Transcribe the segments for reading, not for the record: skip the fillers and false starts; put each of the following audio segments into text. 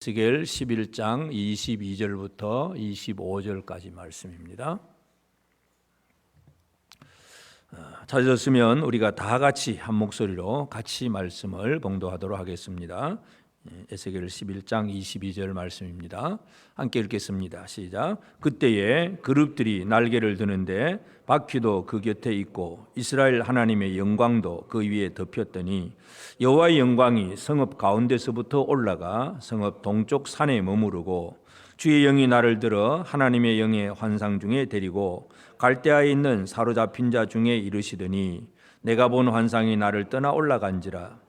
에스겔 11장 22절부터 25절까지 말씀입니다. 찾으셨으면 우리가 다 같이 한 목소리로 같이 말씀을 봉독하도록 하겠습니다. 에스겔 11장 22절 말씀입니다. 함께 읽겠습니다. 시작. 그때에 그룹들이 날개를 드는데 바퀴도 그 곁에 있고 이스라엘 하나님의 영광도 그 위에 덮였더니 여호와의 영광이 성읍 가운데서부터 올라가 성읍 동쪽 산에 머무르고 주의 영이 나를 들어 하나님의 영의 환상 중에 데리고 갈대아에 있는 사로잡힌 자 중에 이르시더니 내가 본 환상이 나를 떠나 올라간지라.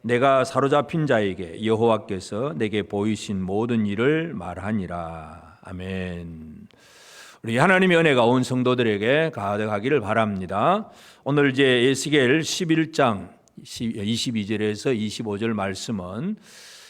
내가 사로잡힌 자에게 여호와께서 내게 보이신 모든 일을 말하니라. 아멘. 우리 하나님의 은혜가 온 성도들에게 가득하기를 바랍니다. 오늘 이제 에스겔 11장 22절에서 25절 말씀은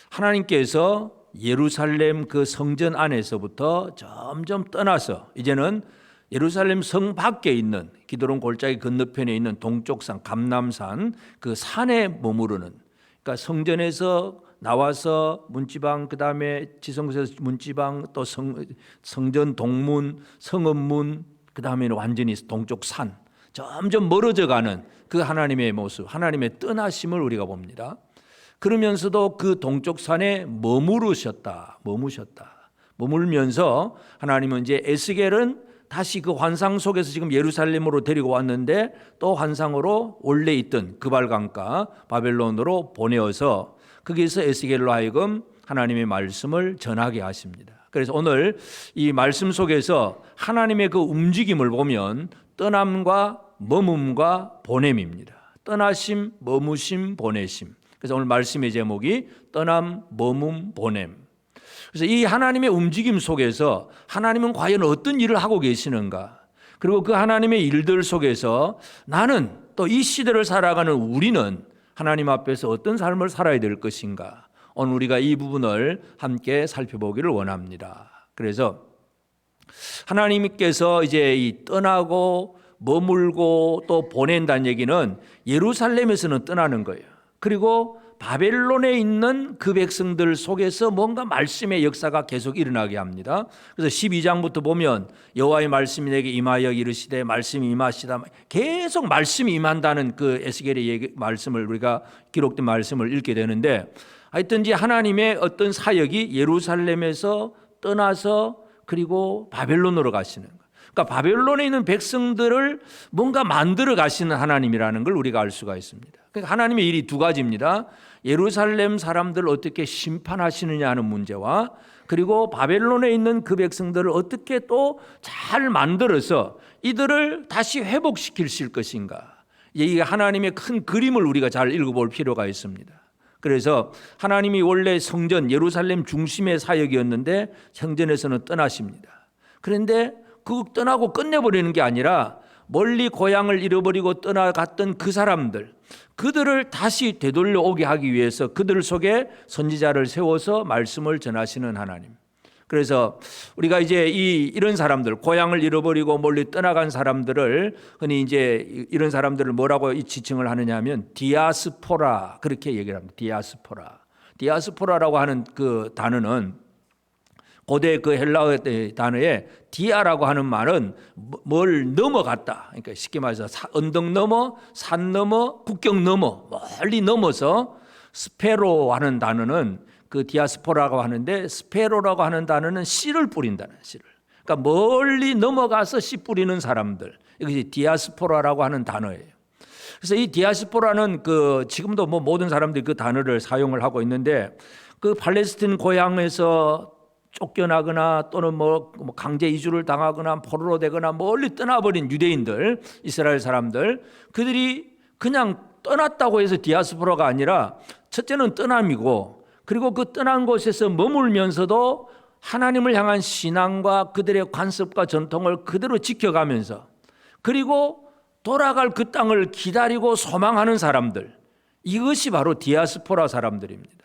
하나님께서 예루살렘 그 성전 안에서부터 점점 떠나서 이제는 예루살렘 성 밖에 있는 기드론 골짜기 건너편에 있는 동쪽산 감람산 그 산에 머무르는, 그러니까 성전에서 나와서 문지방, 그 다음에 지성소에서 문지방, 또 성전 동문, 성읍문, 그 다음에는 완전히 동쪽 산, 점점 멀어져가는 그 하나님의 모습, 하나님의 떠나심을 우리가 봅니다. 그러면서도 그 동쪽 산에 머무르셨다. 머물면서 하나님은 이제 에스겔은 다시 그 환상 속에서 지금 예루살렘으로 데리고 왔는데 또 환상으로 원래 있던 그발강가 바벨론으로 보내어서 거기서 에스겔로 하여금 하나님의 말씀을 전하게 하십니다. 그래서 오늘 이 말씀 속에서 하나님의 그 움직임을 보면 떠남과 머뭅과 보냄입니다. 떠나심, 머무심, 보내심. 그래서 오늘 말씀의 제목이 떠남, 머뭅, 보냄. 그래서 이 하나님의 움직임 속에서 하나님은 과연 어떤 일을 하고 계시는가? 그리고 그 하나님의 일들 속에서 나는 또 이 시대를 살아가는 우리는 하나님 앞에서 어떤 삶을 살아야 될 것인가? 오늘 우리가 이 부분을 함께 살펴보기를 원합니다. 그래서 하나님께서 이제 이 떠나고 머물고 또 보낸다는 얘기는 예루살렘에서는 떠나는 거예요. 그리고 바벨론에 있는 그 백성들 속에서 뭔가 말씀의 역사가 계속 일어나게 합니다. 그래서 12장부터 보면 여호와의 말씀이 내게 임하여 이르시되 말씀이 임하시다. 계속 말씀이 임한다는 그 에스겔의 말씀을 우리가 기록된 말씀을 읽게 되는데, 하여튼 이제 하나님의 어떤 사역이 예루살렘에서 떠나서 그리고 바벨론으로 가시는 거예요. 그러니까 바벨론에 있는 백성들을 뭔가 만들어 가시는 하나님이라는 걸 우리가 알 수가 있습니다. 그러니까 하나님의 일이 두 가지입니다. 예루살렘 사람들을 어떻게 심판하시느냐 하는 문제와, 그리고 바벨론에 있는 그 백성들을 어떻게 또 잘 만들어서 이들을 다시 회복시킬 것인가. 이 하나님의 큰 그림을 우리가 잘 읽어볼 필요가 있습니다. 그래서 하나님이 원래 성전 예루살렘 중심의 사역이었는데 성전에서는 떠나십니다. 그런데 그 떠나고 끝내버리는 게 아니라 멀리 고향을 잃어버리고 떠나갔던 그 사람들, 그들을 다시 되돌려 오게 하기 위해서 그들 속에 선지자를 세워서 말씀을 전하시는 하나님. 그래서 우리가 이제 이런 사람들, 고향을 잃어버리고 멀리 떠나간 사람들을 흔히 이제 이런 사람들을 뭐라고 지칭을 하느냐 하면 디아스포라, 그렇게 얘기를 합니다. 디아스포라라고 하는 그 단어는 고대 그 헬라어 단어에 디아라고 하는 말은 뭘 넘어갔다. 그러니까 쉽게 말해서 언덕 넘어, 산 넘어, 국경 넘어, 멀리 넘어서, 스페로 하는 단어는 그 디아스포라고 하는데, 스페로라고 하는 단어는 씨를 뿌린다는, 씨를. 그러니까 멀리 넘어가서 씨 뿌리는 사람들, 이것이 디아스포라라고 하는 단어예요. 그래서 이 디아스포라는 그 지금도 뭐 모든 사람들이 그 단어를 사용을 하고 있는데, 그 팔레스틴 고향에서 쫓겨나거나 또는 뭐 강제 이주를 당하거나 포로로 되거나 멀리 떠나버린 유대인들, 이스라엘 사람들, 그들이 그냥 떠났다고 해서 디아스포라가 아니라 첫째는 떠남이고, 그리고 그 떠난 곳에서 머물면서도 하나님을 향한 신앙과 그들의 관습과 전통을 그대로 지켜가면서, 그리고 돌아갈 그 땅을 기다리고 소망하는 사람들, 이것이 바로 디아스포라 사람들입니다.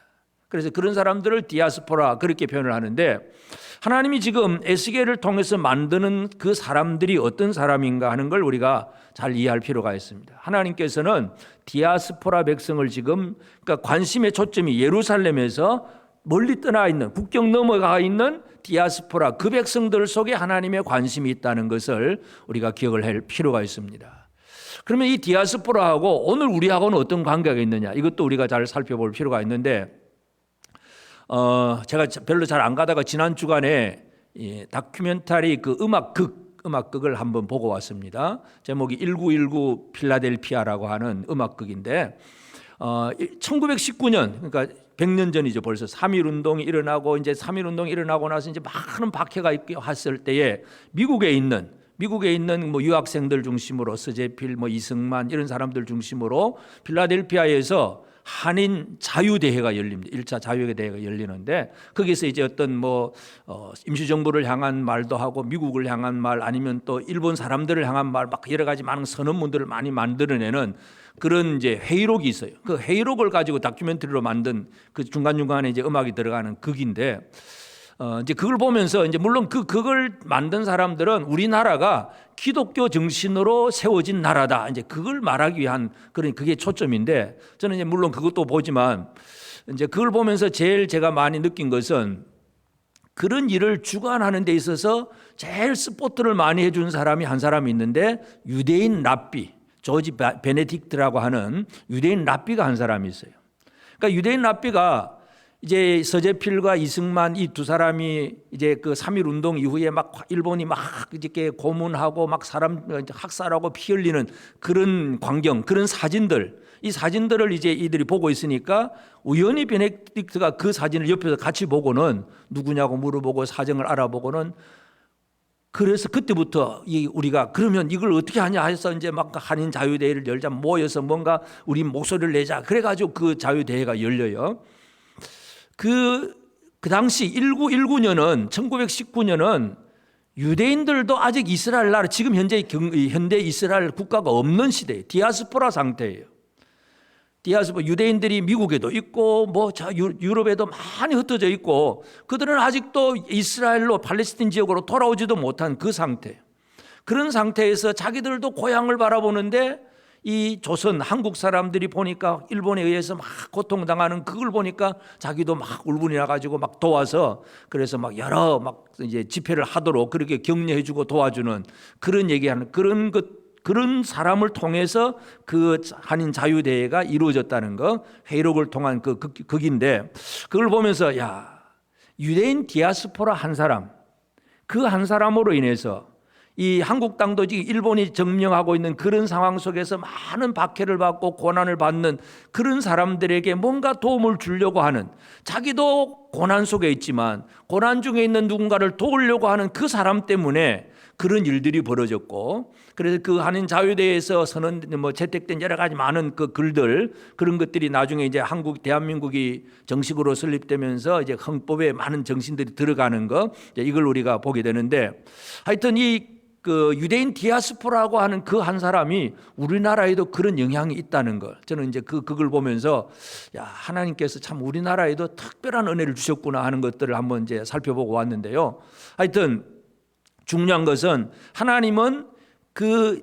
그래서 그런 사람들을 디아스포라 그렇게 표현을 하는데, 하나님이 지금 에스겔을 통해서 만드는 그 사람들이 어떤 사람인가 하는 걸 우리가 잘 이해할 필요가 있습니다. 하나님께서는 디아스포라 백성을 지금, 그러니까 관심의 초점이 예루살렘에서 멀리 떠나 있는, 국경 넘어가 있는 디아스포라, 그 백성들 속에 하나님의 관심이 있다는 것을 우리가 기억을 할 필요가 있습니다. 그러면 이 디아스포라하고 오늘 우리하고는 어떤 관계가 있느냐, 이것도 우리가 잘 살펴볼 필요가 있는데, 제가 별로 잘 안 가다가 지난 주간에 다큐멘터리 그 음악극을 한번 보고 왔습니다. 제목이 1919 필라델피아라고 하는 음악극인데, 1919년, 그러니까 100년 전이죠. 벌써 3.1 운동이 일어나고, 이제 3.1 운동이 일어나고 나서 이제 많은 박해가 있을 때에 미국에 있는 뭐 유학생들 중심으로 서재필, 뭐 이승만 이런 사람들 중심으로 필라델피아에서 한인 자유대회가 열립니다. 1차 자유대회가 열리는데, 거기서 이제 어떤 뭐 임시정부를 향한 말도 하고, 미국을 향한 말, 아니면 또 일본 사람들을 향한 말, 막 여러 가지 많은 선언문들을 많이 만들어내는 그런 이제 회의록이 있어요. 그 회의록을 가지고 다큐멘터리로 만든, 그 중간중간에 이제 음악이 들어가는 극인데, 이제 그걸 보면서, 이제 물론 그걸 만든 사람들은 우리나라가 기독교 정신으로 세워진 나라다, 이제 그걸 말하기 위한 그런, 그게 초점인데, 저는 이제 물론 그것도 보지만, 이제 그걸 보면서 제일 제가 많이 느낀 것은, 그런 일을 주관하는 데 있어서 제일 스포트를 많이 해준 사람이 한 사람이 있는데, 유대인 랍비 조지 베네딕트라고 하는 유대인 랍비가 한 사람이 있어요. 그러니까 유대인 랍비가 이제 서재필과 이승만 이 두 사람이 이제 그 3.1 운동 이후에 막 일본이 막 이렇게 고문하고 막 사람 학살하고 피 흘리는 그런 광경, 그런 사진들, 이 사진들을 이제 이들이 보고 있으니까 우연히 베네딕트가 그 사진을 옆에서 같이 보고는 누구냐고 물어보고 사정을 알아보고는, 그래서 그때부터 우리가 그러면 이걸 어떻게 하냐 해서 이제 막 한인 자유대회를 열자, 모여서 뭔가 우리 목소리를 내자, 그래가지고 그 자유대회가 열려요. 그 당시 1919년은 유대인들도 아직 이스라엘 나라, 지금 현재 이스라엘 국가가 없는 시대예요. 디아스포라 상태예요. 디아스포라, 유대인들이 미국에도 있고 뭐 유럽에도 많이 흩어져 있고, 그들은 아직도 이스라엘로, 팔레스틴 지역으로 돌아오지도 못한 그 상태. 그런 상태에서 자기들도 고향을 바라보는데, 이 조선 한국 사람들이 보니까 일본에 의해서 막 고통당하는 그걸 보니까 자기도 막 울분이 나가지고 막 도와서, 그래서 막 여러 막 이제 집회를 하도록 그렇게 격려해주고 도와주는 그런 얘기하는 그런 사람을 통해서 그 한인 자유대회가 이루어졌다는 거, 회의록을 통한 그 극인데, 그걸 보면서 야, 유대인 디아스포라 한 사람, 그 한 사람으로 인해서 이 한국 땅도 지금 일본이 점령하고 있는 그런 상황 속에서 많은 박해를 받고 고난을 받는 그런 사람들에게 뭔가 도움을 주려고 하는, 자기도 고난 속에 있지만 고난 중에 있는 누군가를 도우려고 하는 그 사람 때문에 그런 일들이 벌어졌고, 그래서 그 한인 자유대회에서 선언 뭐 채택된 여러 가지 많은 그 글들, 그런 것들이 나중에 이제 대한민국이 정식으로 설립되면서 이제 헌법에 많은 정신들이 들어가는 거, 이걸 우리가 보게 되는데, 하여튼 그 유대인 디아스포라고 하는 그 한 사람이 우리나라에도 그런 영향이 있다는 걸, 저는 이제 그걸 보면서 야, 하나님께서 참 우리나라에도 특별한 은혜를 주셨구나 하는 것들을 한번 이제 살펴보고 왔는데요. 하여튼 중요한 것은, 하나님은 그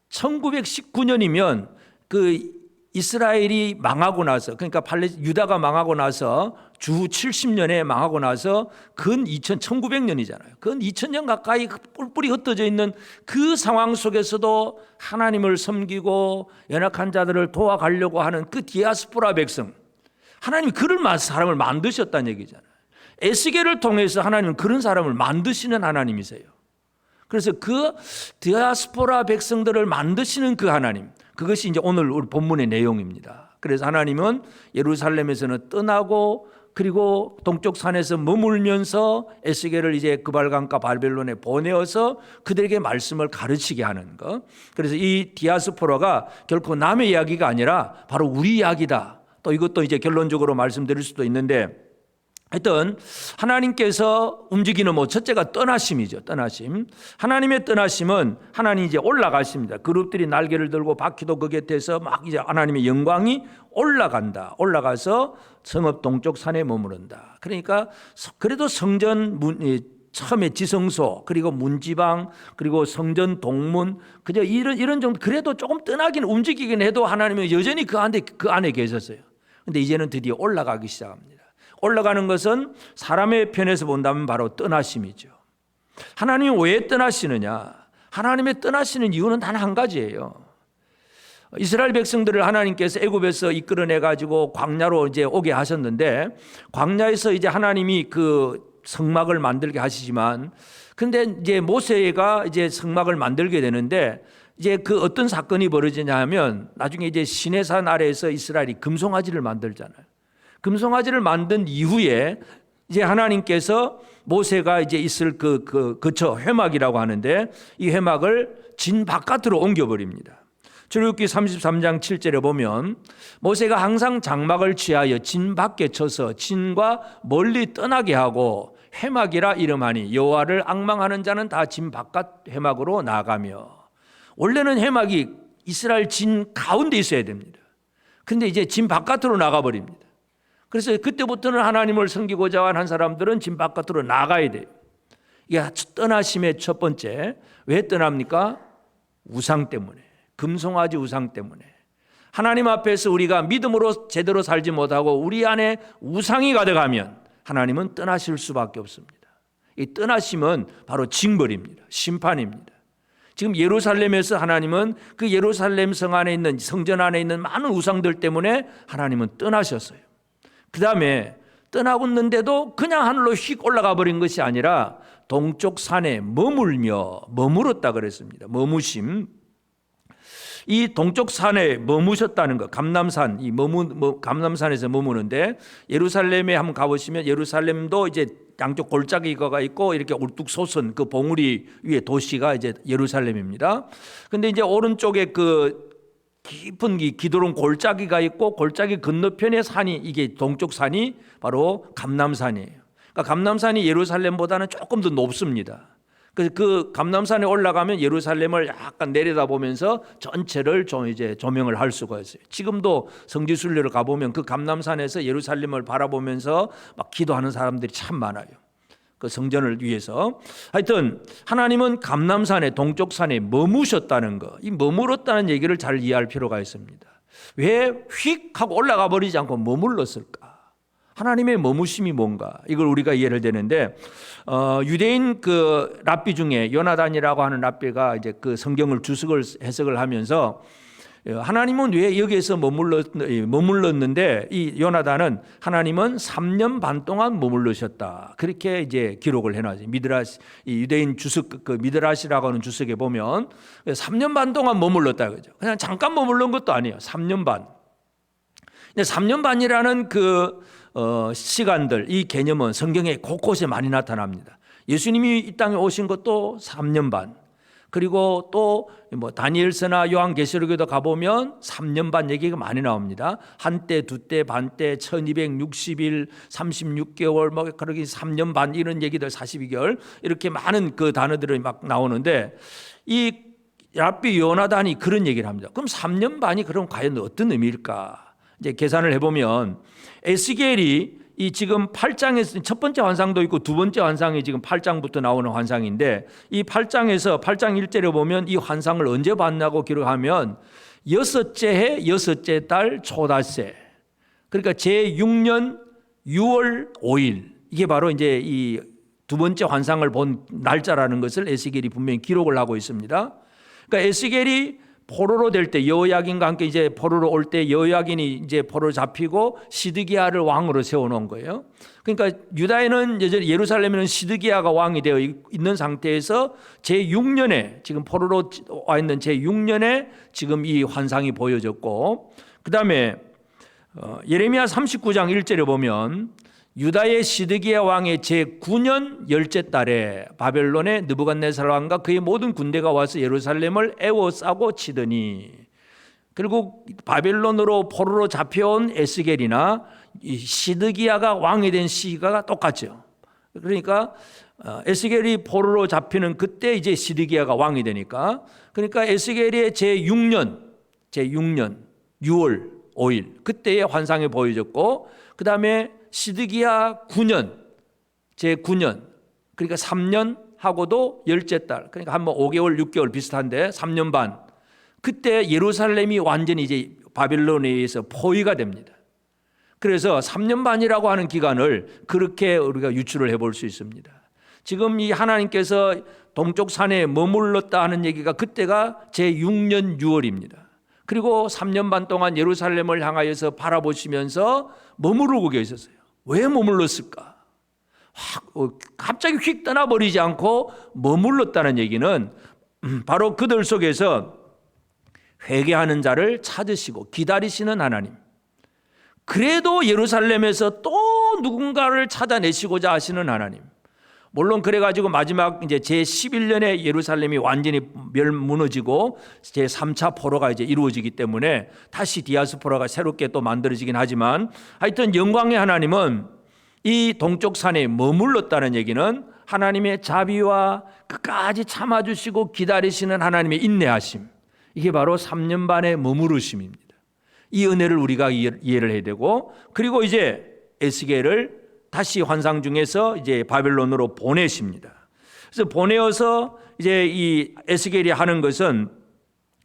1919년이면 그 이스라엘이 망하고 나서, 그러니까 유다가 망하고 나서 주 70년에 망하고 나서 근 1900년이잖아요. 근 2000년 가까이 뿔뿔이 흩어져 있는 그 상황 속에서도 하나님을 섬기고 연약한 자들을 도와가려고 하는 그 디아스포라 백성, 하나님이 그런 사람을 만드셨다는 얘기잖아요. 에스겔을 통해서 하나님은 그런 사람을 만드시는 하나님이세요. 그래서 그 디아스포라 백성들을 만드시는 그 하나님, 그것이 이제 오늘 우리 본문의 내용입니다. 그래서 하나님은 예루살렘에서는 떠나고, 그리고 동쪽 산에서 머물면서 에스겔을 이제 그발강가 바벨론에 보내어서 그들에게 말씀을 가르치게 하는 것. 그래서 이 디아스포라가 결코 남의 이야기가 아니라 바로 우리 이야기다. 또 이것도 이제 결론적으로 말씀드릴 수도 있는데, 하여튼 하나님께서 움직이는 뭐 첫째가 떠나심이죠. 떠나심. 하나님의 떠나심은 하나님이 이제 올라가십니다. 그룹들이 날개를 들고 바퀴도 그 곁에서 막 이제 하나님의 영광이 올라간다. 올라가서 성읍 동쪽 산에 머무른다. 그러니까 그래도 성전 처음에 지성소, 그리고 문지방, 그리고 성전 동문, 그저 이런 정도, 그래도 조금 떠나긴 움직이긴 해도 하나님은 여전히 그 안에 계셨어요. 근데 이제는 드디어 올라가기 시작합니다. 올라가는 것은 사람의 편에서 본다면 바로 떠나심이죠. 하나님이 왜 떠나시느냐? 하나님의 떠나시는 이유는 단 한 가지예요. 이스라엘 백성들을 하나님께서 애굽에서 이끌어내 가지고 광야로 이제 오게 하셨는데, 광야에서 이제 하나님이 그 성막을 만들게 하시지만, 근데 이제 모세가 이제 성막을 만들게 되는데, 이제 그 어떤 사건이 벌어지냐 하면, 나중에 이제 시내산 아래에서 이스라엘이 금송아지를 만들잖아요. 금송아지를 만든 이후에 이제 하나님께서 모세가 이제 있을 그처 회막이라고 하는데, 이 회막을 진 바깥으로 옮겨버립니다. 출애굽기 33장 7절에 보면 모세가 항상 장막을 취하여 진 밖에 쳐서 진과 멀리 떠나게 하고 회막이라 이름하니 여호와를 앙망하는 자는 다 진 바깥 회막으로 나가며. 원래는 회막이 이스라엘 진 가운데 있어야 됩니다. 근데 이제 진 바깥으로 나가버립니다. 그래서 그때부터는 하나님을 섬기고자 한 사람들은 진 바깥으로 나가야 돼요. 이게 떠나심의 첫 번째. 왜 떠납니까? 우상 때문에. 금송아지 우상 때문에. 하나님 앞에서 우리가 믿음으로 제대로 살지 못하고 우리 안에 우상이 가득하면 하나님은 떠나실 수밖에 없습니다. 이 떠나심은 바로 징벌입니다. 심판입니다. 지금 예루살렘에서 하나님은 그 예루살렘 성 안에 있는, 성전 안에 있는 많은 우상들 때문에 하나님은 떠나셨어요. 그 다음에 떠나고 있는데도 그냥 하늘로 휙 올라가 버린 것이 아니라 동쪽 산에 머물었다 그랬습니다. 머무심. 이 동쪽 산에 머무셨다는 것, 감람산, 감람산에서 머무는데, 예루살렘에 한번 가보시면 예루살렘도 이제 양쪽 골짜기가 있고 이렇게 울뚝 솟은 그 봉우리 위에 도시가 이제 예루살렘입니다. 근데 이제 오른쪽에 그 깊은 기도론 골짜기가 있고, 골짜기 건너편에 산이, 이게 동쪽 산이 바로 감람산이에요. 그러니까 감람산이 예루살렘보다는 조금 더 높습니다. 그래서 그 감람산에 올라가면 예루살렘을 약간 내려다보면서 전체를 이제 조명을 할 수가 있어요. 지금도 성지순례를 가보면 그 감람산에서 예루살렘을 바라보면서 막 기도하는 사람들이 참 많아요. 그 성전을 위해서. 하여튼 하나님은 감람산의 동쪽 산에 머무셨다는 거, 이 머물었다는 얘기를 잘 이해할 필요가 있습니다. 왜 휙 하고 올라가 버리지 않고 머물렀을까? 하나님의 머무심이 뭔가, 이걸 우리가 이해를 되는데, 유대인 그 랍비 중에 요나단이라고 하는 랍비가 이제 그 성경을 해석을 하면서, 하나님은 왜 여기에서 머물렀는데, 이 요나단은 하나님은 3년 반 동안 머물르셨다, 그렇게 이제 기록을 해놨어요. 미드라시, 이 유대인 주석, 그 미드라시라고 하는 주석에 보면 3년 반 동안 머물렀다 그죠. 그냥 잠깐 머물른 것도 아니에요. 3년 반. 근데 3년 반이라는 시간들, 이 개념은 성경에 곳곳에 많이 나타납니다. 예수님이 이 땅에 오신 것도 3년 반, 그리고 또 다니엘서나 요한계시록에도 가보면 3년 반 얘기가 많이 나옵니다. 한때, 두때, 반때, 1260일, 36개월, 그렇게 3년 반 이런 얘기들, 42개월, 이렇게 많은 그 단어들이 막 나오는데, 이 랍비 요나단이 그런 얘기를 합니다. 그럼 3년 반이 그럼 과연 어떤 의미일까? 이제 계산을 해보면 에스겔이 이 지금 8장에서 첫 번째 환상도 있고 두 번째 환상이 지금 8장부터 나오는 환상인데, 이 8장에서 8장 1절에 보면 이 환상을 언제 봤냐고 기록하면 여섯째 해 여섯째 달 초닷새, 그러니까 제6년 6월 5일, 이게 바로 이제 이 두 번째 환상을 본 날짜라는 것을 에스겔이 분명히 기록을 하고 있습니다. 그러니까 에스겔이 포로로 될 때, 여호야긴과 함께 이제 포로로 올 때 여호야긴이 이제 포로 잡히고 시드기야를 왕으로 세워놓은 거예요. 그러니까 유다에는 예루살렘에는 시드기야가 왕이 되어 있는 상태에서 제6년에, 지금 포로로 와 있는 제6년에 지금 이 환상이 보여졌고, 그 다음에 예레미야 39장 1절에 보면 유다의 시드기야 왕의 제9년 10째 달에 바벨론의 느부갓네살 왕과 그의 모든 군대가 와서 예루살렘을 애워싸고 치더니, 그리고 바벨론으로 포로로 잡혀온 에스겔이나 시드기야가 왕이 된 시기가 똑같죠. 그러니까 에스겔이 포로로 잡히는 그때 이제 시드기야가 왕이 되니까, 그러니까 에스겔의 제6년 6월 5일 그때의 환상이 보여졌고, 그 다음에 시드기야 9년, 제9년, 그러니까 3년 하고도 10째 달, 그러니까 한 5개월, 6개월 비슷한데 3년 반, 그때 예루살렘이 완전히 이제 바벨론에 의해서 포위가 됩니다. 그래서 3년 반이라고 하는 기간을 그렇게 우리가 유추를 해볼 수 있습니다. 지금 이 하나님께서 동쪽 산에 머물렀다 하는 얘기가 그때가 제6년 6월입니다. 그리고 3년 반 동안 예루살렘을 향하여서 바라보시면서 머무르고 계셨어요. 왜 머물렀을까? 갑자기 휙 떠나버리지 않고 머물렀다는 얘기는 바로 그들 속에서 회개하는 자를 찾으시고 기다리시는 하나님, 그래도 예루살렘에서 또 누군가를 찾아내시고자 하시는 하나님. 물론 그래가지고 마지막 이제 제11년에 예루살렘이 완전히 무너지고 제3차 포로가 이제 이루어지기 때문에 다시 디아스포라가 새롭게 또 만들어지긴 하지만, 하여튼 영광의 하나님은 이 동쪽 산에 머물렀다는 얘기는 하나님의 자비와 끝까지 참아주시고 기다리시는 하나님의 인내하심, 이게 바로 3년 반의 머무르심입니다. 이 은혜를 우리가 이해를 해야 되고, 그리고 이제 에스겔을 다시 환상 중에서 이제 바벨론으로 보내십니다. 그래서 보내어서 이제 이 에스겔이 하는 것은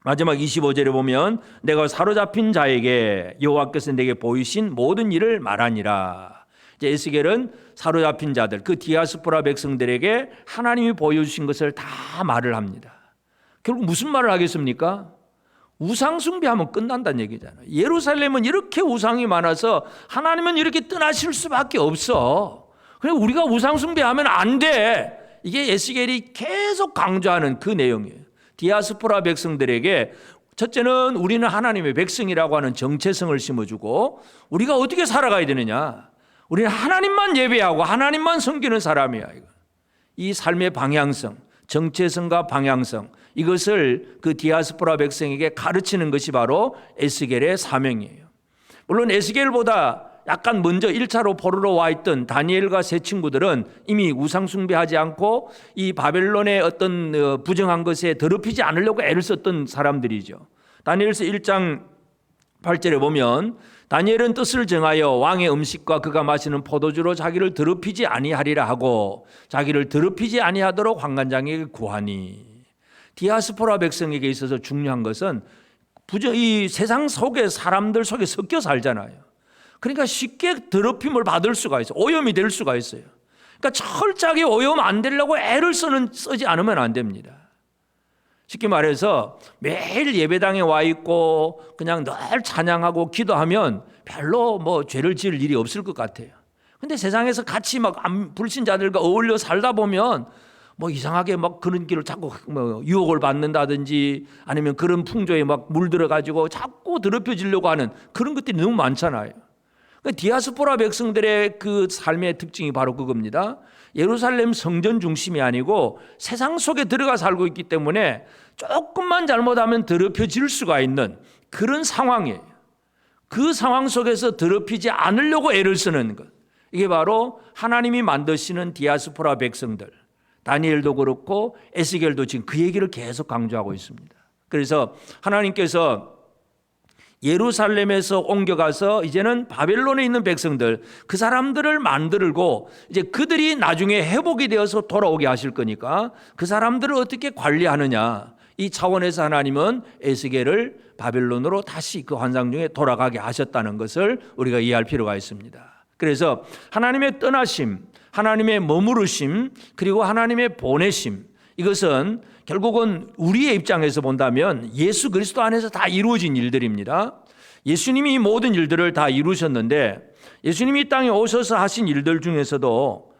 마지막 25절에 보면 내가 사로잡힌 자에게 여호와께서 내게 보이신 모든 일을 말하니라. 이제 에스겔은 사로잡힌 자들, 그 디아스포라 백성들에게 하나님이 보여주신 것을 다 말을 합니다. 결국 무슨 말을 하겠습니까? 우상 숭배하면 끝난다는 얘기잖아요. 예루살렘은 이렇게 우상이 많아서 하나님은 이렇게 떠나실 수밖에 없어. 그래서 우리가 우상 숭배하면 안 돼. 이게 에스겔이 계속 강조하는 그 내용이에요. 디아스포라 백성들에게 첫째는 우리는 하나님의 백성이라고 하는 정체성을 심어주고, 우리가 어떻게 살아가야 되느냐. 우리는 하나님만 예배하고 하나님만 섬기는 사람이야. 이 삶의 방향성, 정체성과 방향성, 이것을 그 디아스포라 백성에게 가르치는 것이 바로 에스겔의 사명이에요. 물론 에스겔보다 약간 먼저 1차로 포로로 와 있던 다니엘과 세 친구들은 이미 우상 숭배하지 않고 이 바벨론의 어떤 부정한 것에 더럽히지 않으려고 애를 썼던 사람들이죠. 다니엘서 1장 8절에 보면 다니엘은 뜻을 정하여 왕의 음식과 그가 마시는 포도주로 자기를 더럽히지 아니하리라 하고 자기를 더럽히지 아니하도록 환관장에게 구하니. 디아스포라 백성에게 있어서 중요한 것은 이 세상 속에 사람들 속에 섞여 살잖아요. 그러니까 쉽게 더럽힘을 받을 수가 있어요. 오염이 될 수가 있어요. 그러니까 철저하게 오염 안 되려고 애를 쓰지 않으면 안 됩니다. 쉽게 말해서 매일 예배당에 와 있고 그냥 늘 찬양하고 기도하면 별로 뭐 죄를 지을 일이 없을 것 같아요. 근데 세상에서 같이 막 불신자들과 어울려 살다 보면 뭐 이상하게 막 그런 길을 자꾸 뭐 유혹을 받는다든지 아니면 그런 풍조에 막 물들어 가지고 자꾸 더럽혀지려고 하는 그런 것들이 너무 많잖아요. 디아스포라 백성들의 그 삶의 특징이 바로 그겁니다. 예루살렘 성전 중심이 아니고 세상 속에 들어가 살고 있기 때문에 조금만 잘못하면 더럽혀질 수가 있는 그런 상황이에요. 그 상황 속에서 더럽히지 않으려고 애를 쓰는 것, 이게 바로 하나님이 만드시는 디아스포라 백성들. 다니엘도 그렇고 에스겔도 지금 그 얘기를 계속 강조하고 있습니다. 그래서 하나님께서 예루살렘에서 옮겨가서 이제는 바벨론에 있는 백성들, 그 사람들을 만들고 이제 그들이 나중에 회복이 되어서 돌아오게 하실 거니까 그 사람들을 어떻게 관리하느냐, 이 차원에서 하나님은 에스겔을 바벨론으로 다시 그 환상 중에 돌아가게 하셨다는 것을 우리가 이해할 필요가 있습니다. 그래서 하나님의 떠나심, 하나님의 머무르심, 그리고 하나님의 보내심, 이것은 결국은 우리의 입장에서 본다면 예수 그리스도 안에서 다 이루어진 일들입니다. 예수님이 모든 일들을 다 이루셨는데 예수님이 이 땅에 오셔서 하신 일들 중에서도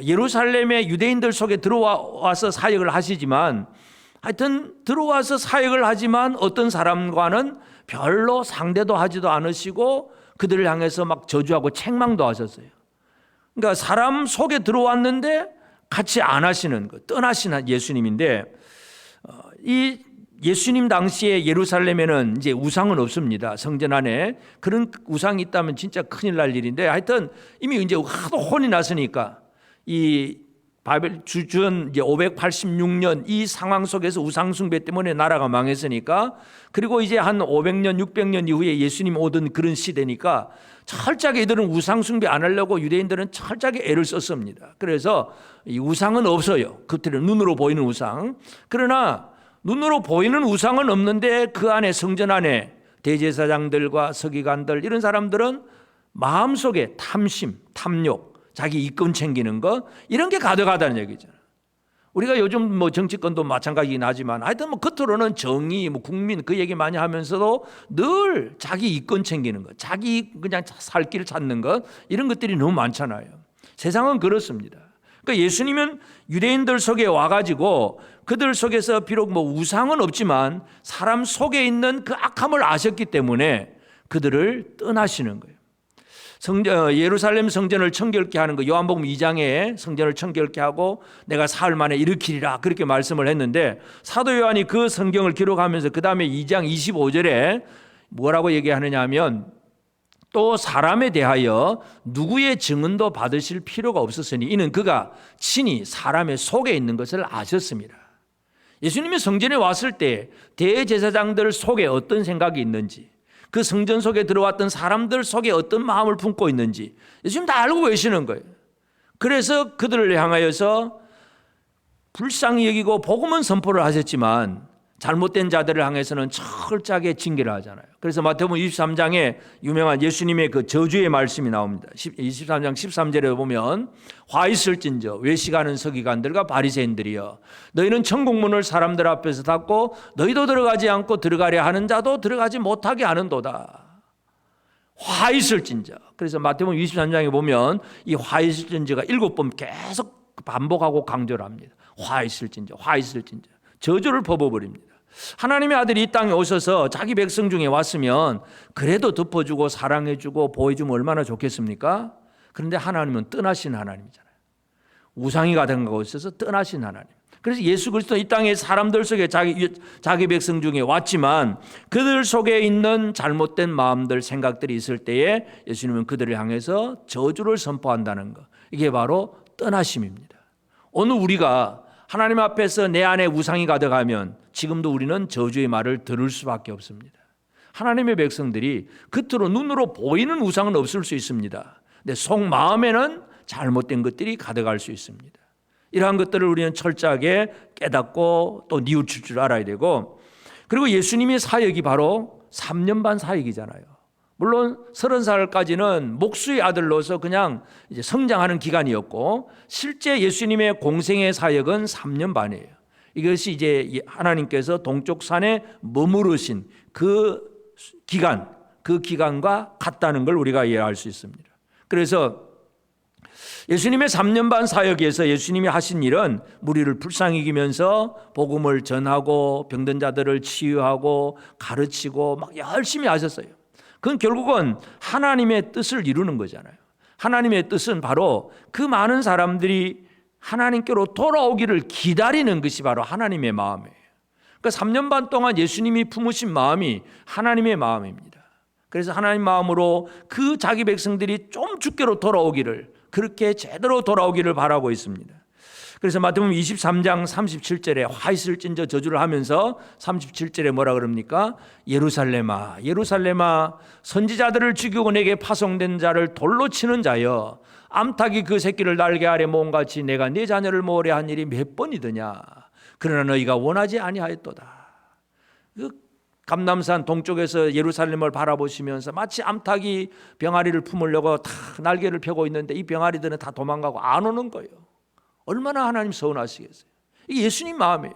예루살렘의 유대인들 속에 들어와서 사역을 하시지만, 하여튼 들어와서 사역을 하지만 어떤 사람과는 별로 상대도 하지도 않으시고 그들을 향해서 막 저주하고 책망도 하셨어요. 그러니까 사람 속에 들어왔는데 같이 안 하시는 것, 떠나신 예수님인데, 이 예수님 당시에 예루살렘에는 이제 우상은 없습니다. 성전 안에 그런 우상이 있다면 진짜 큰일 날 일인데, 하여튼 이미 이제 하도 혼이 났으니까 이 바벨 주전 이제 586년 이 상황 속에서 우상 숭배 때문에 나라가 망했으니까, 그리고 이제 한 500년 600년 이후에 예수님 오던 그런 시대니까 철저하게 이들은 우상 숭배 안 하려고 유대인들은 철저하게 애를 썼습니다. 그래서 이 우상은 없어요. 그때는 눈으로 보이는 우상. 그러나 눈으로 보이는 우상은 없는데 그 안에 성전 안에 대제사장들과 서기관들 이런 사람들은 마음속에 탐심, 탐욕, 자기 이권 챙기는 거 이런 게 가득하다는 얘기잖아요. 우리가 요즘 뭐 정치권도 마찬가지긴 하지만 하여튼 뭐 겉으로는 정의, 뭐 국민 그 얘기 많이 하면서도 늘 자기 이권 챙기는 것, 자기 그냥 살 길 찾는 것 이런 것들이 너무 많잖아요. 세상은 그렇습니다. 그러니까 예수님은 유대인들 속에 와가지고 그들 속에서 비록 뭐 우상은 없지만 사람 속에 있는 그 악함을 아셨기 때문에 그들을 떠나시는 거예요. 예루살렘 성전을 청결케 하는 거, 요한복음 2장에 성전을 청결케 하고 내가 사흘 만에 일으키리라 그렇게 말씀을 했는데, 사도 요한이 그 성경을 기록하면서 그 다음에 2장 25절에 뭐라고 얘기하느냐 하면, 또 사람에 대하여 누구의 증언도 받으실 필요가 없었으니 이는 그가 친히 사람의 속에 있는 것을 아셨습니다. 예수님이 성전에 왔을 때 대제사장들 속에 어떤 생각이 있는지, 그 성전 속에 들어왔던 사람들 속에 어떤 마음을 품고 있는지 예수님 다 알고 계시는 거예요. 그래서 그들을 향하여서 불쌍히 여기고 복음은 선포를 하셨지만 잘못된 자들을 향해서는 철저하게 징계를 하잖아요. 그래서 마태복음 23장에 유명한 예수님의 그 저주의 말씀이 나옵니다. 23장 13절에 보면 화 있을진저 외식하는 서기관들과 바리새인들이여, 너희는 천국문을 사람들 앞에서 닫고 너희도 들어가지 않고 들어가려 하는 자도 들어가지 못하게 하는도다. 화 있을진저. 그래서 마태복음 23장에 보면 이 화 있을진저가 7번 계속 반복하고 강조를 합니다. 화 있을진저, 화 있을진저. 저주를 퍼부어버립니다. 하나님의 아들이 이 땅에 오셔서 자기 백성 중에 왔으면 그래도 덮어주고 사랑해주고 보호해주면 얼마나 좋겠습니까? 그런데 하나님은 떠나신 하나님이잖아요. 우상이 가득하고 있어서 떠나신 하나님. 그래서 예수 그리스도 이 땅에 사람들 속에 자기 백성 중에 왔지만 그들 속에 있는 잘못된 마음들, 생각들이 있을 때에 예수님은 그들을 향해서 저주를 선포한다는 것. 이게 바로 떠나심입니다. 오늘 우리가 하나님 앞에서 내 안에 우상이 가득하면 지금도 우리는 저주의 말을 들을 수밖에 없습니다. 하나님의 백성들이 겉으로 눈으로 보이는 우상은 없을 수 있습니다. 근데 속마음에는 잘못된 것들이 가득할 수 있습니다. 이러한 것들을 우리는 철저하게 깨닫고 또 뉘우칠 줄 알아야 되고, 그리고 예수님의 사역이 바로 3년 반 사역이잖아요. 물론 30살까지는 목수의 아들로서 그냥 이제 성장하는 기간이었고, 실제 예수님의 공생의 사역은 3년 반이에요. 이것이 이제 하나님께서 동쪽 산에 머무르신 그 기간, 그 기간과 같다는 걸 우리가 이해할 수 있습니다. 그래서 예수님의 3년 반 사역에서 예수님이 하신 일은 무리를 불쌍히 여기면서 복음을 전하고 병든 자들을 치유하고 가르치고 막 열심히 하셨어요. 그건 결국은 하나님의 뜻을 이루는 거잖아요. 하나님의 뜻은 바로 그 많은 사람들이 하나님께로 돌아오기를 기다리는 것이 바로 하나님의 마음이에요. 그러니까 3년 반 동안 예수님이 품으신 마음이 하나님의 마음입니다. 그래서 하나님 마음으로 그 자기 백성들이 좀 주께로 돌아오기를, 그렇게 제대로 돌아오기를 바라고 있습니다. 그래서 마태복음 23장 37절에 화 있을진저 저주를 하면서 37절에 뭐라 그럽니까? 예루살렘아 예루살렘아 선지자들을 죽이고 내게 파송된 자를 돌로 치는 자여, 암탉이 그 새끼를 날개 아래 모음같이 내가 네 자녀를 모으려 한 일이 몇 번이더냐. 그러나 너희가 원하지 아니하였도다. 그 감람산 동쪽에서 예루살렘을 바라보시면서 마치 암탉이 병아리를 품으려고 다 날개를 펴고 있는데 이 병아리들은 다 도망가고 안 오는 거예요. 얼마나 하나님 서운하시겠어요. 이게 예수님 마음이에요.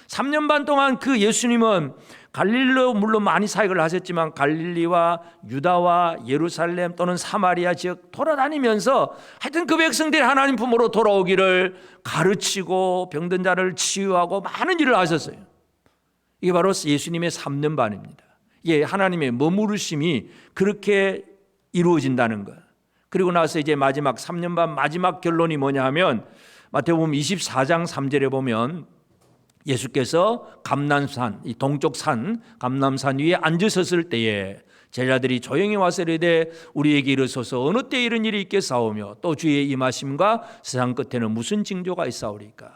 3년 반 동안 그 예수님은 갈릴리로 물론 많이 사역을 하셨지만 갈릴리와 유다와 예루살렘 또는 사마리아 지역 돌아다니면서 하여튼 그 백성들이 하나님 품으로 돌아오기를 가르치고 병든 자를 치유하고 많은 일을 하셨어요. 이게 바로 예수님의 3년 반입니다. 이게 하나님의 머무르심이 그렇게 이루어진다는 것. 그리고 나서 이제 마지막 3년 반 마지막 결론이 뭐냐 하면 마태복음 24장 3절에 보면 예수께서 감람산, 이 동쪽 산 감람산 위에 앉으셨을 때에 제자들이 조용히 와서 이르되 우리에게 이르소서 어느 때 이런 일이 있겠사오며 또 주의 임하심과 세상 끝에는 무슨 징조가 있사오리까.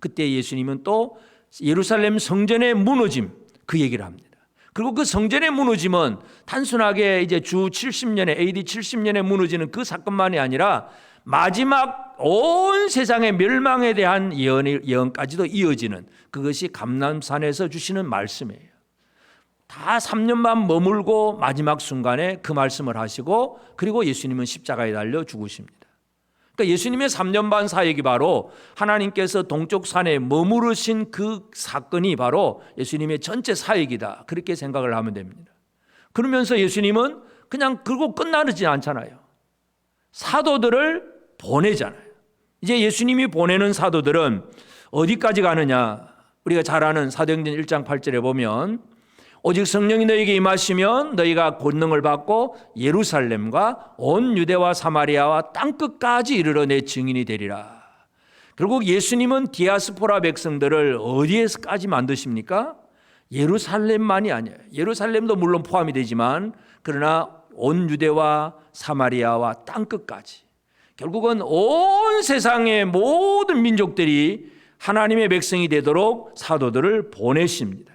그때 예수님은 또 예루살렘 성전의 무너짐 그 얘기를 합니다. 그리고 그 성전의 무너짐은 단순하게 이제 주 70년에 AD 70년에 무너지는 그 사건만이 아니라 마지막 온 세상의 멸망에 대한 예언까지도 이어지는 그것이 감람산에서 주시는 말씀이에요. 다 3년 반 머물고 마지막 순간에 그 말씀을 하시고 그리고 예수님은 십자가에 달려 죽으십니다. 그러니까 예수님의 3년 반 사역이 바로 하나님께서 동쪽 산에 머무르신 그 사건이 바로 예수님의 전체 사역이다. 그렇게 생각을 하면 됩니다. 그러면서 예수님은 그냥 그러고 끝나지 않잖아요. 사도들을 보내잖아요. 이제 예수님이 보내는 사도들은 어디까지 가느냐? 우리가 잘 아는 사도행전 1장 8절에 보면 오직 성령이 너희에게 임하시면 너희가 권능을 받고 예루살렘과 온 유대와 사마리아와 땅끝까지 이르러 내 증인이 되리라. 결국 예수님은 디아스포라 백성들을 어디에서까지 만드십니까? 예루살렘만이 아니에요. 예루살렘도 물론 포함이 되지만 그러나 온 유대와 사마리아와 땅끝까지 결국은 온 세상의 모든 민족들이 하나님의 백성이 되도록 사도들을 보내십니다.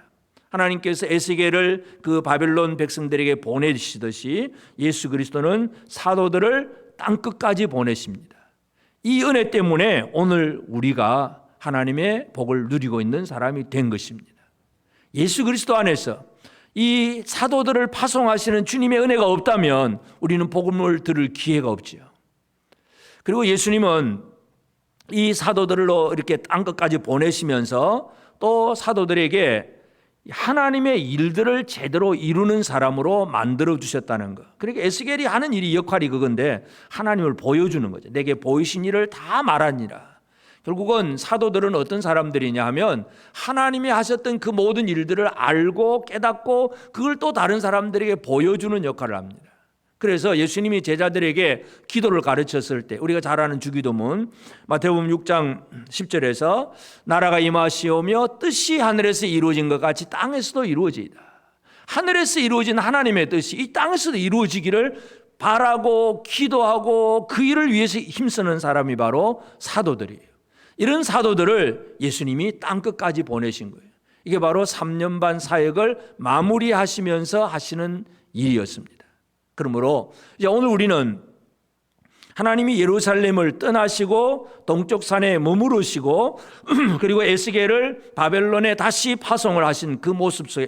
하나님께서 에스겔을 그 바벨론 백성들에게 보내시듯이 예수 그리스도는 사도들을 땅끝까지 보내십니다. 이 은혜 때문에 오늘 우리가 하나님의 복을 누리고 있는 사람이 된 것입니다. 예수 그리스도 안에서 이 사도들을 파송하시는 주님의 은혜가 없다면 우리는 복음을 들을 기회가 없지요. 그리고 예수님은 이 사도들을 이렇게 땅끝까지 보내시면서 또 사도들에게 하나님의 일들을 제대로 이루는 사람으로 만들어 주셨다는 것. 그러니까 에스겔이 하는 일이 역할이 그건데 하나님을 보여주는 거죠. 내게 보이신 일을 다 말하니라. 결국은 사도들은 어떤 사람들이냐 하면 하나님이 하셨던 그 모든 일들을 알고 깨닫고 그걸 또 다른 사람들에게 보여주는 역할을 합니다. 그래서 예수님이 제자들에게 기도를 가르쳤을 때 우리가 잘 아는 주기도문 마태복음 6장 10절에서 나라가 임하시오며 뜻이 하늘에서 이루어진 것 같이 땅에서도 이루어지이다. 하늘에서 이루어진 하나님의 뜻이 이 땅에서도 이루어지기를 바라고 기도하고 그 일을 위해서 힘쓰는 사람이 바로 사도들이에요. 이런 사도들을 예수님이 땅끝까지 보내신 거예요. 이게 바로 3년 반 사역을 마무리하시면서 하시는 일이었습니다. 그러므로 이제 오늘 우리는 하나님이 예루살렘을 떠나시고 동쪽 산에 머무르시고 그리고 에스겔을 바벨론에 다시 파송을 하신 그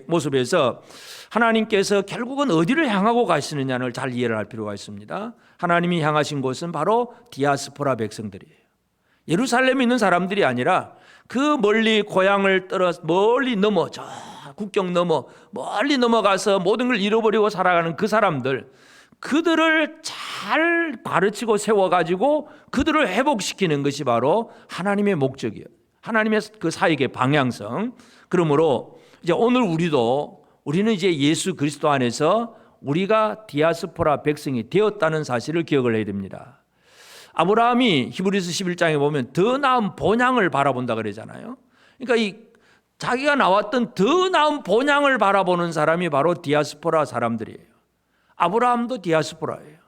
모습에서 하나님께서 결국은 어디를 향하고 가시느냐를 잘 이해를 할 필요가 있습니다. 하나님이 향하신 곳은 바로 디아스포라 백성들이에요. 예루살렘에 있는 사람들이 아니라 그 멀리 고향을 떠나 멀리 넘어 저 국경 넘어 멀리 넘어가서 모든 걸 잃어버리고 살아가는 그 사람들, 그들을 잘 가르치고 세워가지고 그들을 회복시키는 것이 바로 하나님의 목적이에요. 하나님의 그 사역의 방향성. 그러므로 이제 오늘 우리는 이제 예수 그리스도 안에서 우리가 디아스포라 백성이 되었다는 사실을 기억을 해야 됩니다. 아브라함이 히브리서 11장에 보면 더 나은 본향을 바라본다 그러잖아요. 그러니까 이 자기가 나왔던 더 나은 본향을 바라보는 사람이 바로 디아스포라 사람들이에요. 아브라함도 디아스포라예요.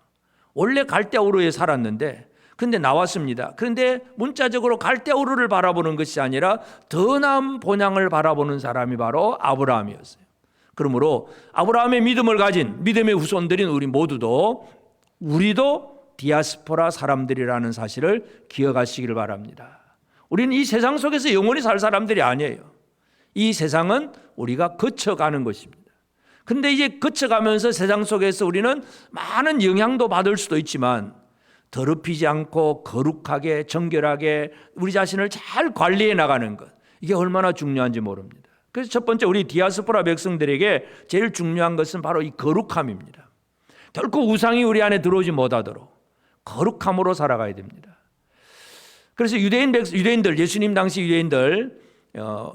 원래 갈대우르에 살았는데 근데 나왔습니다. 그런데 문자적으로 갈대우르를 바라보는 것이 아니라 더 나은 본향을 바라보는 사람이 바로 아브라함이었어요. 그러므로 아브라함의 믿음을 가진 믿음의 후손들인 우리도 디아스포라 사람들이라는 사실을 기억하시기를 바랍니다. 우리는 이 세상 속에서 영원히 살 사람들이 아니에요. 이 세상은 우리가 거쳐가는 것입니다. 근데 이제 거쳐가면서 세상 속에서 우리는 많은 영향도 받을 수도 있지만 더럽히지 않고 거룩하게 정결하게 우리 자신을 잘 관리해 나가는 것, 이게 얼마나 중요한지 모릅니다. 그래서 첫 번째 우리 디아스포라 백성들에게 제일 중요한 것은 바로 이 거룩함입니다. 결코 우상이 우리 안에 들어오지 못하도록 거룩함으로 살아가야 됩니다. 그래서 유대인들 예수님 당시 유대인들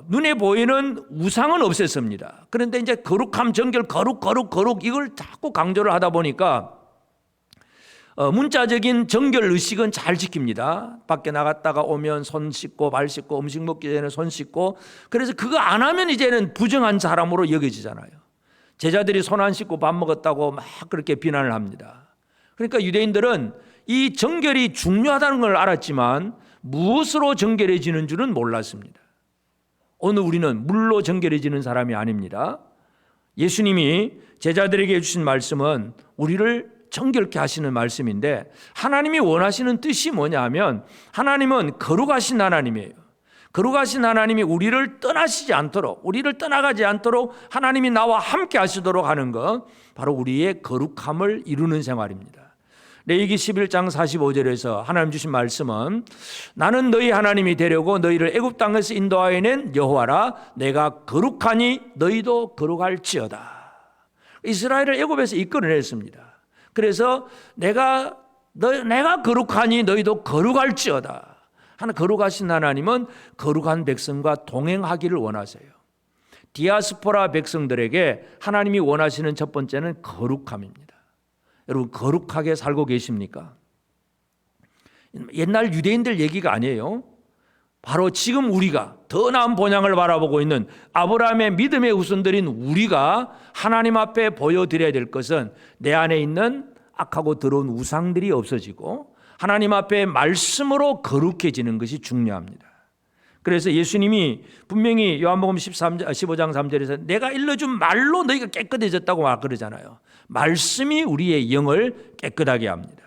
눈에 보이는 우상은 없앴습니다. 그런데 이제 거룩함, 정결, 거룩 이걸 자꾸 강조를 하다 보니까 문자적인 정결 의식은 잘 지킵니다. 밖에 나갔다가 오면 손 씻고 발 씻고 음식 먹기 전에 손 씻고, 그래서 그거 안 하면 이제는 부정한 사람으로 여겨지잖아요. 제자들이 손 안 씻고 밥 먹었다고 막 그렇게 비난을 합니다. 그러니까 유대인들은 이 정결이 중요하다는 걸 알았지만 무엇으로 정결해지는 줄은 몰랐습니다. 오늘 우리는 물로 정결해지는 사람이 아닙니다. 예수님이 제자들에게 해주신 말씀은 우리를 정결케 하시는 말씀인데, 하나님이 원하시는 뜻이 뭐냐 하면 하나님은 거룩하신 하나님이에요. 거룩하신 하나님이 우리를 떠나시지 않도록, 우리를 떠나가지 않도록 하나님이 나와 함께 하시도록 하는 것, 바로 우리의 거룩함을 이루는 생활입니다. 레위기 11장 45절에서 하나님 주신 말씀은 나는 너희 하나님이 되려고 너희를 애굽 땅에서 인도하여 낸 여호와라. 내가 거룩하니 너희도 거룩할지어다. 이스라엘을 애굽에서 이끌어냈습니다. 그래서 내가 거룩하니 너희도 거룩할지어다. 하는 거룩하신 하나님은 거룩한 백성과 동행하기를 원하세요. 디아스포라 백성들에게 하나님이 원하시는 첫 번째는 거룩함입니다. 여러분, 거룩하게 살고 계십니까? 옛날 유대인들 얘기가 아니에요. 바로 지금 우리가 더 나은 본향을 바라보고 있는 아브라함의 믿음의 후손들인 우리가 하나님 앞에 보여드려야 될 것은 내 안에 있는 악하고 더러운 우상들이 없어지고 하나님 앞에 말씀으로 거룩해지는 것이 중요합니다. 그래서 예수님이 분명히 요한복음 15장 3절에서 내가 일러준 말로 너희가 깨끗해졌다고 막 그러잖아요. 말씀이 우리의 영을 깨끗하게 합니다.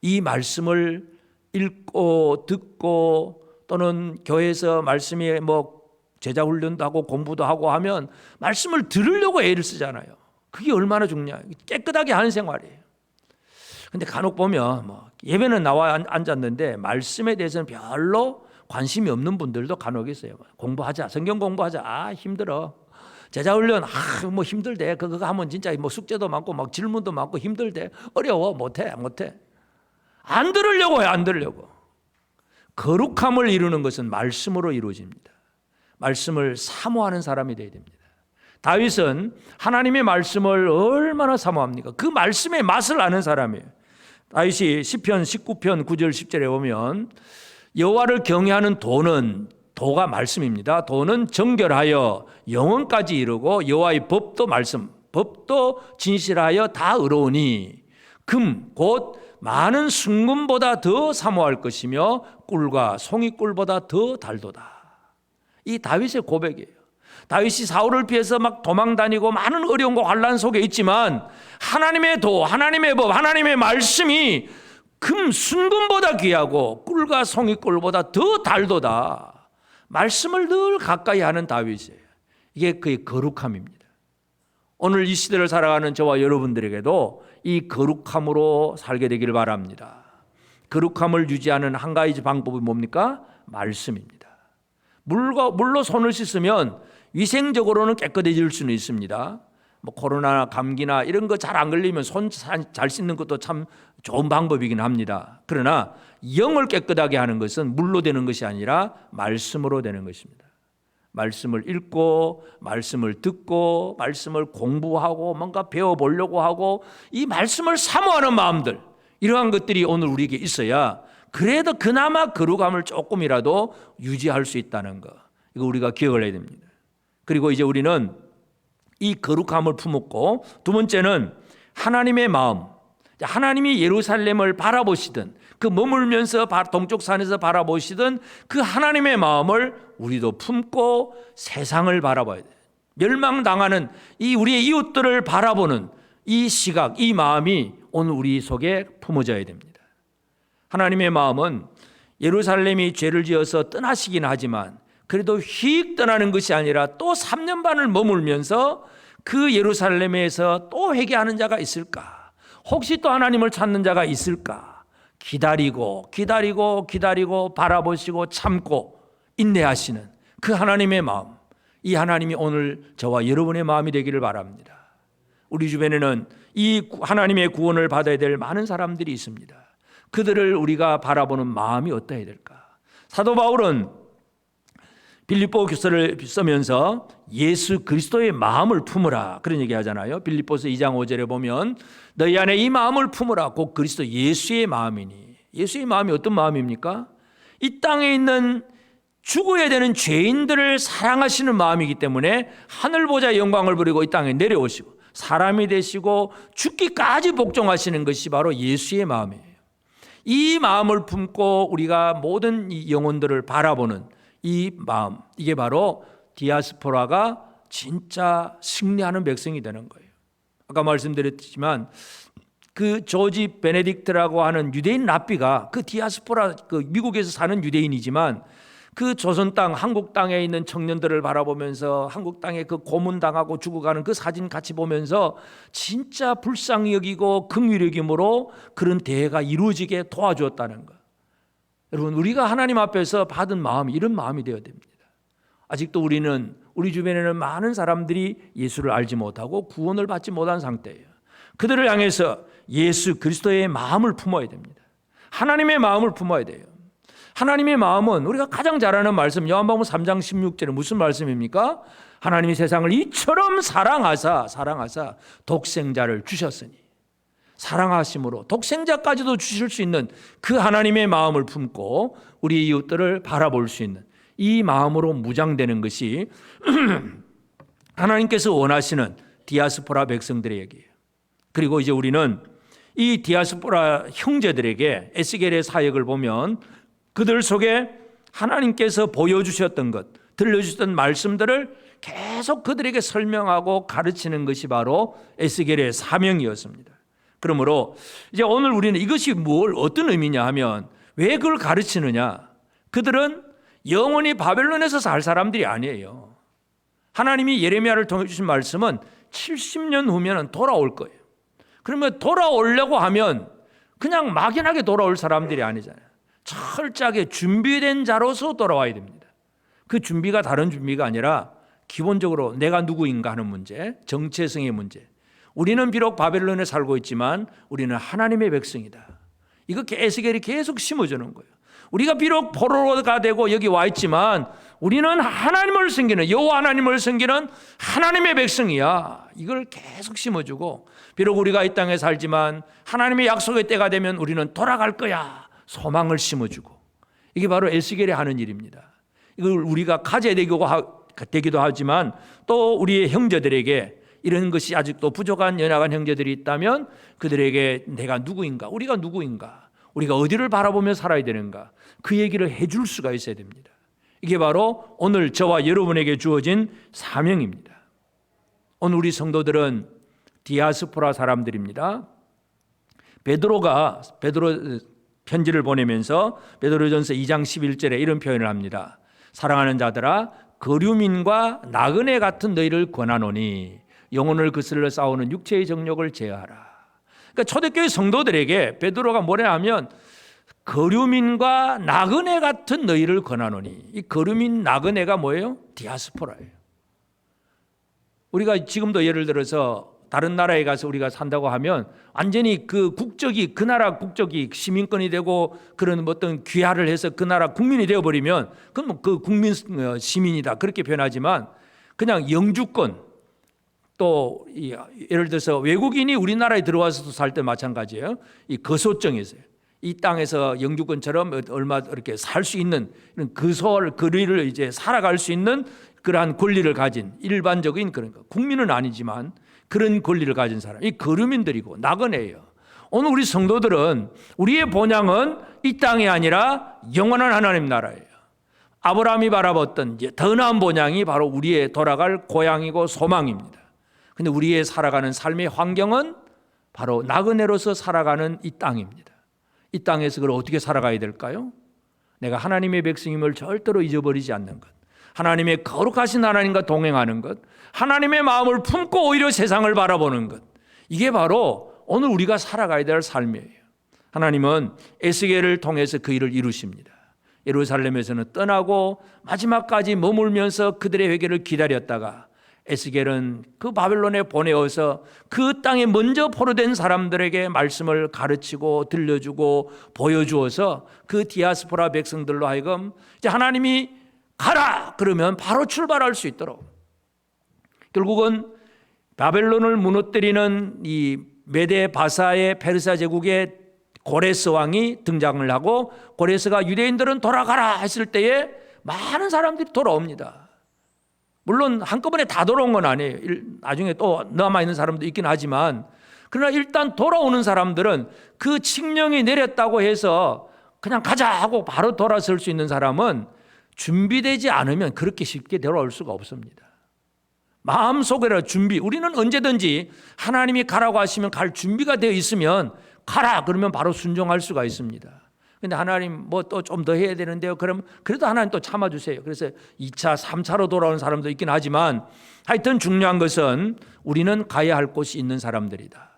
이 말씀을 읽고 듣고 또는 교회에서 말씀이 제자 훈련도 하고 공부도 하고 하면 말씀을 들으려고 애를 쓰잖아요. 그게 얼마나 중요해요. 깨끗하게 하는 생활이에요. 근데 간혹 보면 예배는 나와 앉았는데 말씀에 대해서는 별로 관심이 없는 분들도 간혹 있어요. 공부하자, 성경 공부하자. 힘들어. 제자훈련 힘들대. 그거 하면 진짜 숙제도 많고 막 질문도 많고 힘들대. 어려워. 못해. 안 들으려고 해요. 안 들으려고. 거룩함을 이루는 것은 말씀으로 이루어집니다. 말씀을 사모하는 사람이 되어야 됩니다. 다윗은 하나님의 말씀을 얼마나 사모합니까? 그 말씀의 맛을 아는 사람이에요. 다윗이 시편 19편 9절 10절에 보면 여호와를 경외하는 도가 말씀입니다. 도는 정결하여 영원까지 이르고 여호와의 법도 말씀, 법도 진실하여 다 의로우니 금 곧 많은 순금보다 더 사모할 것이며 꿀과 송이꿀보다 더 달도다. 이 다윗의 고백이에요. 다윗이 사울을 피해서 막 도망다니고 많은 어려움과 환난 속에 있지만 하나님의 도, 하나님의 법, 하나님의 말씀이 순금보다 귀하고 꿀과 송이꿀보다 더 달도다. 말씀을 늘 가까이 하는 다윗이에요. 이게 그의 거룩함입니다. 오늘 이 시대를 살아가는 저와 여러분들에게도 이 거룩함으로 살게 되기를 바랍니다. 거룩함을 유지하는 한 가지 방법이 뭡니까? 말씀입니다. 물로 손을 씻으면 위생적으로는 깨끗해질 수는 있습니다. 코로나 감기나 이런 거 잘 안 걸리면 손 잘 씻는 것도 참 좋은 방법이긴 합니다. 그러나 영을 깨끗하게 하는 것은 물로 되는 것이 아니라 말씀으로 되는 것입니다. 말씀을 읽고 말씀을 듣고 말씀을 공부하고 뭔가 배워보려고 하고 이 말씀을 사모하는 마음들, 이러한 것들이 오늘 우리에게 있어야 그래도 그나마 거룩함을 조금이라도 유지할 수 있다는 거, 이거 우리가 기억을 해야 됩니다. 그리고 이제 우리는 이 거룩함을 품었고, 두 번째는 하나님의 마음. 하나님이 예루살렘을 바라보시던, 그 머물면서 동쪽 산에서 바라보시던 그 하나님의 마음을 우리도 품고 세상을 바라봐야 돼요. 멸망당하는 이 우리의 이웃들을 바라보는 이 시각, 이 마음이 오늘 우리 속에 품어져야 됩니다. 하나님의 마음은 예루살렘이 죄를 지어서 떠나시긴 하지만 그래도 휙 떠나는 것이 아니라 또 3년 반을 머물면서 그 예루살렘에서 또 회개하는 자가 있을까? 혹시 또 하나님을 찾는 자가 있을까? 기다리고 바라보시고 참고 인내하시는 그 하나님의 마음, 이 하나님이 오늘 저와 여러분의 마음이 되기를 바랍니다. 우리 주변에는 이 하나님의 구원을 받아야 될 많은 사람들이 있습니다. 그들을 우리가 바라보는 마음이 어떠해야 될까? 사도 바울은 빌립보 교서를 쓰면서 예수 그리스도의 마음을 품으라, 그런 얘기 하잖아요. 빌립보서 2장 5절에 보면 너희 안에 이 마음을 품으라, 곧 그리스도 예수의 마음이니. 예수의 마음이 어떤 마음입니까? 이 땅에 있는 죽어야 되는 죄인들을 사랑하시는 마음이기 때문에 하늘 보좌 영광을 부리고 이 땅에 내려오시고 사람이 되시고 죽기까지 복종하시는 것이 바로 예수의 마음이에요. 이 마음을 품고 우리가 모든 이 영혼들을 바라보는 이 마음, 이게 바로 디아스포라가 진짜 승리하는 백성이 되는 거예요. 아까 말씀드렸지만 그 조지 베네딕트라고 하는 유대인 랍비가 그 디아스포라, 그 미국에서 사는 유대인이지만 그 조선 땅, 한국 땅에 있는 청년들을 바라보면서 한국 땅에 그 고문당하고 죽어가는 그 사진 같이 보면서 진짜 불쌍히 여기고 긍휼히 여김으로 그런 대회가 이루어지게 도와주었다는 것. 여러분, 우리가 하나님 앞에서 받은 마음이 이런 마음이 되어야 됩니다. 아직도 우리 주변에는 많은 사람들이 예수를 알지 못하고 구원을 받지 못한 상태예요. 그들을 향해서 예수 그리스도의 마음을 품어야 됩니다. 하나님의 마음을 품어야 돼요. 하나님의 마음은 우리가 가장 잘 아는 말씀, 요한복음 3장 16절에 무슨 말씀입니까? 하나님이 세상을 이처럼 사랑하사 독생자를 주셨으니, 사랑하심으로 독생자까지도 주실 수 있는 그 하나님의 마음을 품고 우리 이웃들을 바라볼 수 있는 이 마음으로 무장되는 것이 하나님께서 원하시는 디아스포라 백성들의 얘기예요. 그리고 이제 우리는 이 디아스포라 형제들에게 에스겔의 사역을 보면 그들 속에 하나님께서 보여주셨던 것, 들려주셨던 말씀들을 계속 그들에게 설명하고 가르치는 것이 바로 에스겔의 사명이었습니다. 그러므로 이제 오늘 우리는 이것이 어떤 의미냐 하면, 왜 그걸 가르치느냐? 그들은 영원히 바벨론에서 살 사람들이 아니에요. 하나님이 예레미야를 통해 주신 말씀은 70년 후면 돌아올 거예요. 그러면 돌아오려고 하면 그냥 막연하게 돌아올 사람들이 아니잖아요. 철저하게 준비된 자로서 돌아와야 됩니다. 그 준비가 다른 준비가 아니라 기본적으로 내가 누구인가 하는 문제, 정체성의 문제. 우리는 비록 바벨론에 살고 있지만 우리는 하나님의 백성이다. 이거 에스겔이 계속 심어주는 거예요. 우리가 비록 포로가 되고 여기 와 있지만 우리는 하나님을 섬기는, 여호와 하나님을 섬기는 하나님의 백성이야. 이걸 계속 심어주고, 비록 우리가 이 땅에 살지만 하나님의 약속의 때가 되면 우리는 돌아갈 거야. 소망을 심어주고, 이게 바로 에스겔이 하는 일입니다. 이걸 우리가 가져야 되기도 하지만 또 우리의 형제들에게 이런 것이 아직도 부족한 연약한 형제들이 있다면 그들에게 내가 누구인가, 우리가 누구인가, 우리가 어디를 바라보며 살아야 되는가, 그 얘기를 해줄 수가 있어야 됩니다. 이게 바로 오늘 저와 여러분에게 주어진 사명입니다. 오늘 우리 성도들은 디아스포라 사람들입니다. 베드로 편지를 보내면서 베드로전서 2장 11절에 이런 표현을 합니다. 사랑하는 자들아, 거류민과 나그네 같은 너희를 권하노니 영혼을 거슬러 싸우는 육체의 정욕을 제어하라. 그러니까 초대교회 성도들에게 베드로가 뭐라 하면 거류민과 나그네 같은 너희를 권하노니, 이 거류민 나그네가 뭐예요? 디아스포라예요. 우리가 지금도 예를 들어서 다른 나라에 가서 우리가 산다고 하면 완전히 그 국적이, 그 나라 국적이 시민권이 되고 그런 어떤 귀화를 해서 그 나라 국민이 되어버리면 그건 그 국민 시민이다 그렇게 표현하지만, 그냥 영주권, 또 예를 들어서 외국인이 우리나라에 들어와서도 살 때 마찬가지예요. 이 거소증이세요. 이 땅에서 영주권처럼 얼마 이렇게 살 수 있는 거리를 이제 살아갈 수 있는 그러한 권리를 가진 일반적인 그런 거, 국민은 아니지만 그런 권리를 가진 사람, 이 거류민들이고 나그네예요. 오늘 우리 성도들은 우리의 본향은 이 땅이 아니라 영원한 하나님 나라예요. 아브라함이 바라봤던 더 나은 본향이 바로 우리의 돌아갈 고향이고 소망입니다. 근데 우리의 살아가는 삶의 환경은 바로 나그네로서 살아가는 이 땅입니다. 이 땅에서 그걸 어떻게 살아가야 될까요? 내가 하나님의 백성임을 절대로 잊어버리지 않는 것, 하나님의 거룩하신 하나님과 동행하는 것, 하나님의 마음을 품고 오히려 세상을 바라보는 것, 이게 바로 오늘 우리가 살아가야 될 삶이에요. 하나님은 에스겔을 통해서 그 일을 이루십니다. 예루살렘에서는 떠나고 마지막까지 머물면서 그들의 회개를 기다렸다가 에스겔은 그 바벨론에 보내어서 그 땅에 먼저 포로된 사람들에게 말씀을 가르치고 들려주고 보여주어서 그 디아스포라 백성들로 하여금 이제 하나님이 가라 그러면 바로 출발할 수 있도록, 결국은 바벨론을 무너뜨리는 이 메데 바사의 페르시아 제국의 고레스 왕이 등장을 하고, 고레스가 유대인들은 돌아가라 했을 때에 많은 사람들이 돌아옵니다. 물론 한꺼번에 다 돌아온 건 아니에요. 나중에 또 남아있는 사람도 있긴 하지만, 그러나 일단 돌아오는 사람들은 그 칙령이 내렸다고 해서 그냥 가자 하고 바로 돌아설 수 있는 사람은 준비되지 않으면 그렇게 쉽게 돌아올 수가 없습니다. 마음속에라 준비, 우리는 언제든지 하나님이 가라고 하시면 갈 준비가 되어 있으면 가라 그러면 바로 순종할 수가 있습니다. 근데 하나님 뭐 또 좀 더 해야 되는데요. 그럼 그래도 하나님 또 참아주세요. 그래서 2차, 3차로 돌아오는 사람도 있긴 하지만 하여튼 중요한 것은 우리는 가야 할 곳이 있는 사람들이다.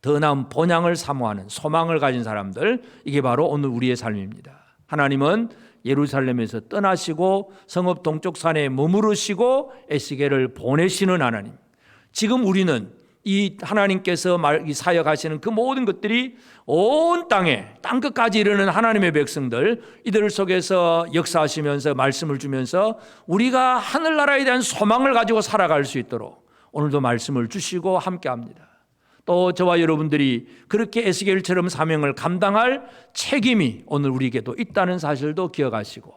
더 나은 본향을 사모하는 소망을 가진 사람들, 이게 바로 오늘 우리의 삶입니다. 하나님은 예루살렘에서 떠나시고 성읍 동쪽 산에 머무르시고 에스겔을 보내시는 하나님. 지금 우리는 이 하나님께서 사역하시는 그 모든 것들이 온 땅에 땅끝까지 이르는 하나님의 백성들, 이들 속에서 역사하시면서 말씀을 주면서 우리가 하늘나라에 대한 소망을 가지고 살아갈 수 있도록 오늘도 말씀을 주시고 함께합니다. 또 저와 여러분들이 그렇게 에스겔처럼 사명을 감당할 책임이 오늘 우리에게도 있다는 사실도 기억하시고,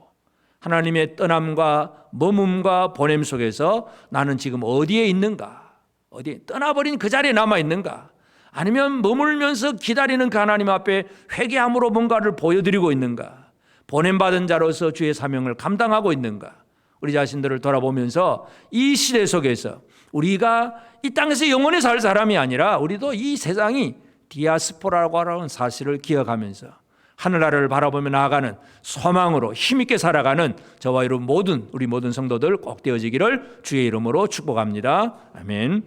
하나님의 떠남과 머뭅과 보냄 속에서 나는 지금 어디에 있는가, 어디에 떠나버린 그 자리에 남아 있는가, 아니면 머물면서 기다리는 그 하나님 앞에 회개함으로 뭔가를 보여드리고 있는가, 보냄받은 자로서 주의 사명을 감당하고 있는가, 우리 자신들을 돌아보면서 이 시대 속에서 우리가 이 땅에서 영원히 살 사람이 아니라 우리도 이 세상이 디아스포라고 하는 사실을 기억하면서 하늘나라를 바라보며 나아가는 소망으로 힘있게 살아가는 저와 여러분 모든 우리 모든 성도들 꼭 되어지기를 주의 이름으로 축복합니다. 아멘.